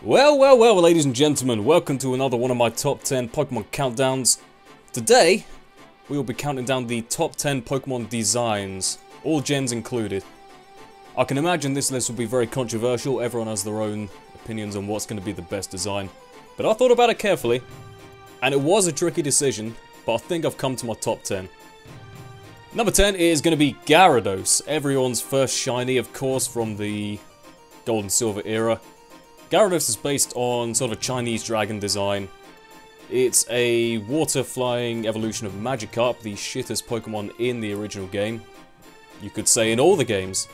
Well, ladies and gentlemen, welcome to another one of my top 10 Pokemon countdowns. Today, we will be counting down the top 10 Pokemon designs, all gens included. I can imagine this list will be very controversial, everyone has their own opinions on what's going to be the best design. But I thought about it carefully, and it was a tricky decision, but I think I've come to my top 10. Number 10 is going to be Gyarados, everyone's first shiny, of course, from the Gold and Silver era. Gyarados is based on sort of a Chinese dragon design. It's a water-flying evolution of Magikarp, the shittest Pokemon in the original game. You could say in all the games.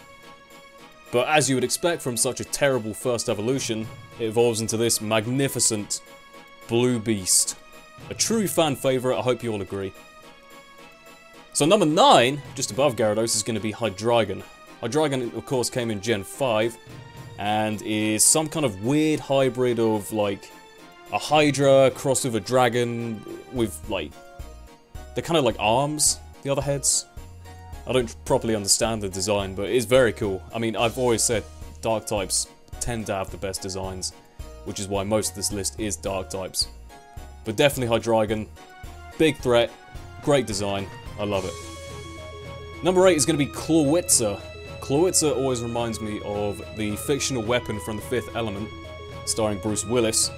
But as you would expect from such a terrible first evolution, it evolves into this magnificent blue beast. A true fan favourite, I hope you all agree. So number 9, just above Gyarados, is going to be Hydreigon. Hydreigon, of course, came in Gen 5. And is some kind of weird hybrid of, like, a Hydra crossed with a dragon with, like, they're kind of like arms, the other heads. I don't properly understand the design, but it's very cool. I mean, I've always said dark types tend to have the best designs, which is why most of this list is dark types. But definitely Hydreigon, big threat, great design, I love it. Number 8 is going to be Clawitzer. Clawitzer always reminds me of the fictional weapon from The Fifth Element, starring Bruce Willis.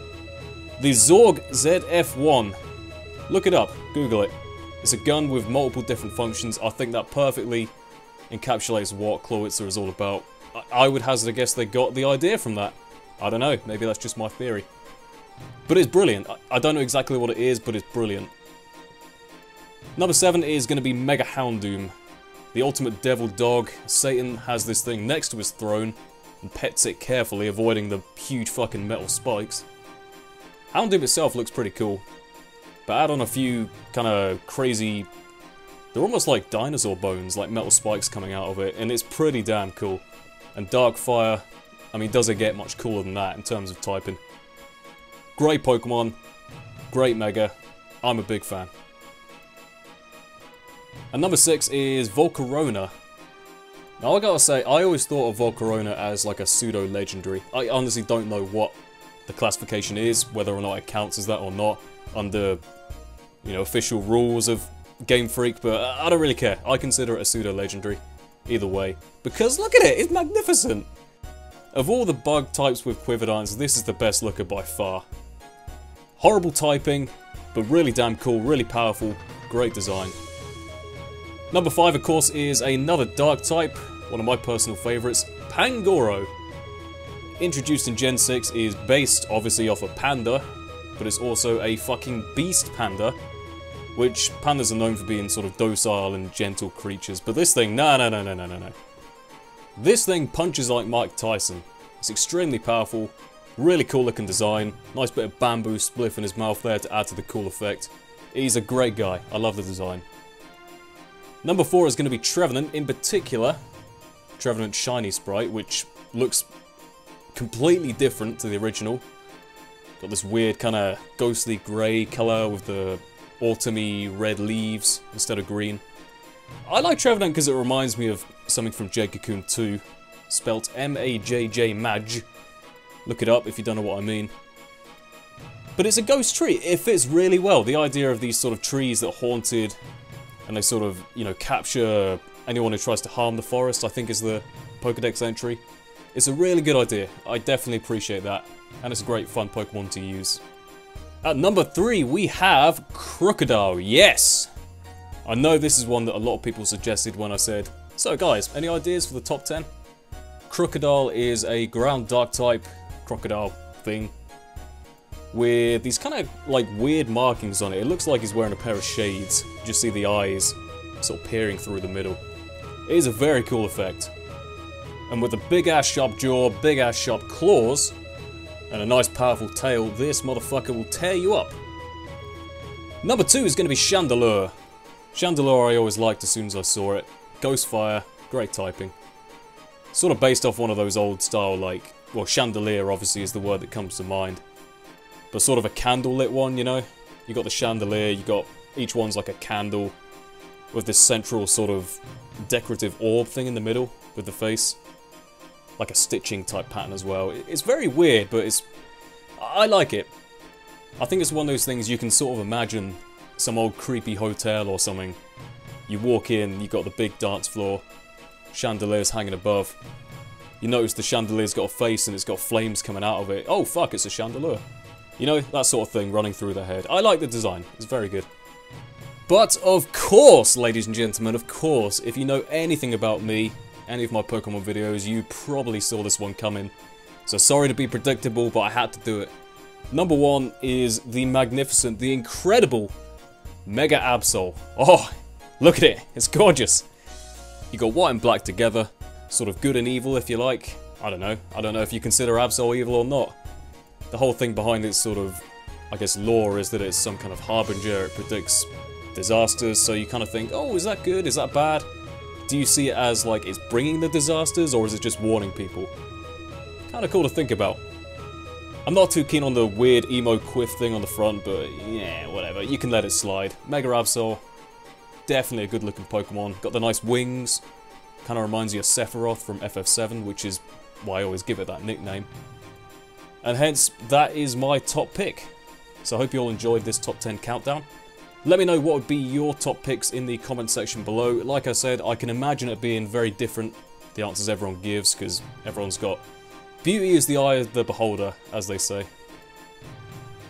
The Zorg ZF-1. Look it up, Google it. It's a gun with multiple different functions. I think that perfectly encapsulates what Clawitzer is all about. I would hazard a guess they got the idea from that. I don't know, maybe that's just my theory. But it's brilliant. I don't know exactly what it is, but it's brilliant. Number 7 is going to be Mega-Houndoom. The ultimate devil dog. Satan has this thing next to his throne and pets it carefully, avoiding the huge fucking metal spikes. Houndoom itself looks pretty cool, but add on a few kind of crazy... They're almost like dinosaur bones, like metal spikes coming out of it, and it's pretty damn cool. And Darkfire, I mean, does it get much cooler than that in terms of typing? Great Pokemon, great Mega, I'm a big fan. And number 6 is Volcarona. Now I gotta say, I always thought of Volcarona as like a pseudo-legendary. I honestly don't know what the classification is, whether or not it counts as that or not, under, you know, official rules of Game Freak, but I don't really care. I consider it a pseudo-legendary, either way. Because look at it, it's magnificent! Of all the bug types with Quiverdynes, this is the best looker by far. Horrible typing, but really damn cool, really powerful, great design. Number 5, of course, is another dark type, one of my personal favourites, Pangoro. Introduced in Gen 6, is based, obviously, off a panda, but it's also a fucking beast panda, which pandas are known for being sort of docile and gentle creatures, but this thing, no. This thing punches like Mike Tyson. It's extremely powerful, really cool looking design, nice bit of bamboo spliff in his mouth there to add to the cool effect. He's a great guy, I love the design. Number 4 is going to be Trevenant, in particular, Trevenant Shiny Sprite, which looks completely different to the original. Got this weird kind of ghostly grey colour with the autumny red leaves instead of green. I like Trevenant because it reminds me of something from Jade-Cocoon 2, spelt M-A-J-J Maj. Look it up if you don't know what I mean. But it's a ghost tree, it fits really well. The idea of these sort of trees that are haunted, and they sort of, you know, capture anyone who tries to harm the forest, I think is the Pokédex entry. It's a really good idea. I definitely appreciate that. And it's a great fun Pokemon to use. At number 3, we have Krookodile. Yes! I know this is one that a lot of people suggested when I said, so guys, any ideas for the top 10? Krookodile is a ground dark type crocodile thing with these kind of like weird markings on it. It looks like he's wearing a pair of shades. You just see the eyes sort of peering through the middle. It is a very cool effect. And with a big ass sharp jaw, big ass sharp claws, and a nice powerful tail, this motherfucker will tear you up. Number 2 is going to be Chandelure. Chandelure I always liked as soon as I saw it. Ghostfire, great typing. Sort of based off one of those old style, like, well, chandelier obviously is the word that comes to mind. But sort of a candle-lit one, you know? You got the chandelier, you got... each one's like a candle with this central sort of decorative orb thing in the middle with the face. Like a stitching type pattern as well. It's very weird, but it's I like it. I think it's one of those things you can sort of imagine some old creepy hotel or something. You walk in, you got the big dance floor, chandeliers hanging above. You notice the chandelier's got a face and it's got flames coming out of it. Oh fuck, it's a Chandelure. You know, that sort of thing running through their head. I like the design, it's very good. But of course, ladies and gentlemen, of course, if you know anything about me, any of my Pokemon videos, you probably saw this one coming. So sorry to be predictable, but I had to do it. Number one is the magnificent, the incredible Mega-Absol. Oh, look at it, it's gorgeous. You got white and black together, sort of good and evil if you like. I don't know if you consider Absol evil or not. The whole thing behind its sort of, I guess, lore is that it's some kind of harbinger, it predicts disasters, so you kind of think, oh, is that good, is that bad? Do you see it as like it's bringing the disasters, or is it just warning people? Kind of cool to think about. I'm not too keen on the weird emo quiff thing on the front, but yeah, whatever, you can let it slide. Mega-Absol, definitely a good looking Pokemon, got the nice wings, kind of reminds you of Sephiroth from FF7, which is why I always give it that nickname. And hence, that is my top pick. So I hope you all enjoyed this top 10 countdown. Let me know what would be your top picks in the comment section below. Like I said, I can imagine it being very different, the answers everyone gives, because everyone's got... Beauty is the eye of the beholder, as they say.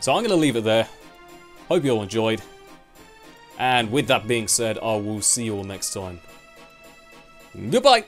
So I'm going to leave it there. Hope you all enjoyed. And with that being said, I will see you all next time. Goodbye!